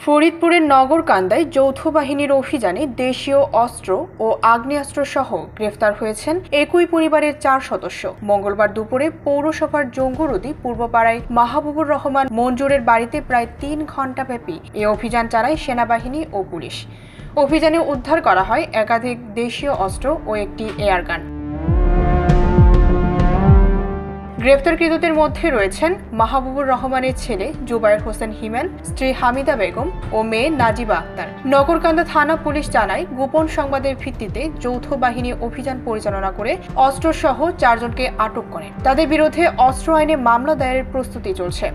ফরিদপুরের নগরকান্দায় যৌথ বাহিনীর অভিযানে দেশীয় অস্ত্র ও আগ্নেয়াস্ত্র সহ গ্রেফতার হয়েছেন একই পরিবারের 4 সদস্য। মঙ্গলবার দুপুরে পৌরসভার জঙ্গুরুদি পূর্বপাড়ায় মাহবুবুর রহমান মঞ্জুরের বাড়িতে প্রায় 3 ঘণ্টাব্যাপী এ অভিযান চালায় সেনাবাহিনী ও পুলিশ। অভিযানে উদ্ধার করা হয় একাধিক দেশীয় অস্ত্র ও একটি এয়ারগান। গ্রেফতারকৃতদের মধ্যে রয়েছেন মাহবুবুর রহমানের ছেলে জুবায়ের হোসেন হিমেল, স্ত্রী হামিদা বেগম ও মেয়ে নাজিবা আক্তার। নগরকান্দা থানা পুলিশ জানায়, গোপন সংবাদের ভিত্তিতে যৌথ বাহিনী অভিযান পরিচালনা করে অস্ত্রসহ 4 জনকে আটক করে। তাদের বিরুদ্ধে অস্ত্র আইনে মামলা দায়েরের প্রস্তুতি চলছে।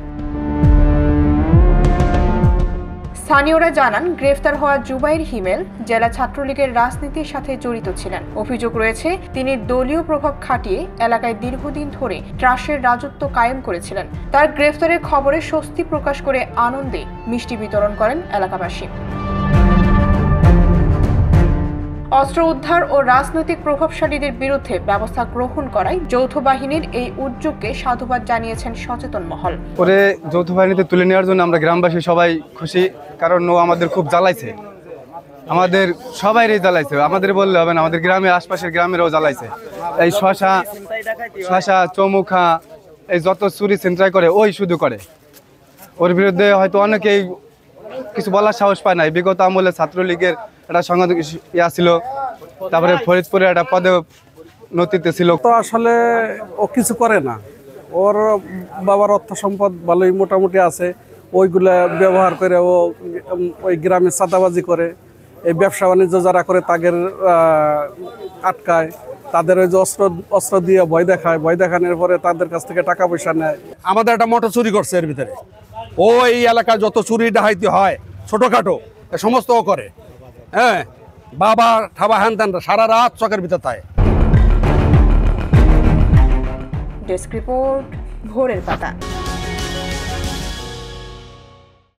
স্থানীয়রা জানান, গ্রেফতার হওয়া জুবায়ের হিমেল জেলা ছাত্রলীগের রাজনীতির সাথে জড়িত ছিলেন। অভিযোগ রয়েছে, তিনি দলীয় প্রভাব খাটিয়ে এলাকায় দীর্ঘদিন ধরে ত্রাসের রাজত্ব কায়েম করেছিলেন। তার গ্রেফতারের খবরে স্বস্তি প্রকাশ করে আনন্দে মিষ্টি বিতরণ করেন এলাকাবাসী। অস্ত্র উদ্ধার ও রাজনৈতিক প্রভাবশালীদের বিরুদ্ধে ব্যবস্থা গ্রহণ করায় যৌথ বাহিনীর এই উদ্যোগকে সাধুবাদ জানিয়েছেন সচেতন মহল। পরে যৌথ বাহিনীতে তুলে নেওয়ার জন্য আমরা গ্রামবাসী সবাই খুশি, কারণ ও আমাদের খুব জ্বালাইছে, আমাদের সবাইরই জ্বালাইছে। আমাদের বললে হবে না, আমাদের গ্রামের আশপাশের গ্রামেরও জ্বালাইছে। এই শশা চৌমুখা এই যত চুরি ছিনতাই করে ওই শুধু করে। ওর বিরুদ্ধে হয়তো অনেকেই কিছু বলার সাহস পায় নাই। বিগত আমলে ছাত্রলীগের একটা সংগঠন ছিল, তারপরে ফরিদপুরে একটা পদোন্নতিতে ছিল। তো আসলে ও কিছু করে না, ওর বাবার অর্থ সম্পদ ভালোই মোটামুটি আছে, ওইগুলা ব্যবহার করে ও ওই গ্রামে চাঁদাবাজি করে, এই ব্যবসা বাণিজ্য যারা করে তাদের আটকায়, তাদের ওই যে অস্ত্র দিয়ে ভয় দেখায়, ভয় দেখানোর পরে তাদের কাছ থেকে টাকা পয়সা নেয়। আমাদের একটা মোটর চুরি করছে এর ভিতরে, ও এই এলাকায় যত চুরি ডাকাইতি হয় ছোটখাটো সমস্ত ও করে। হ্যাঁ, বাবা ঠাবা হ্যান ত্যান সারা রাত চকের ভিতর থাকে। ডেস্ক রিপোর্ট, ভোরের পাতা।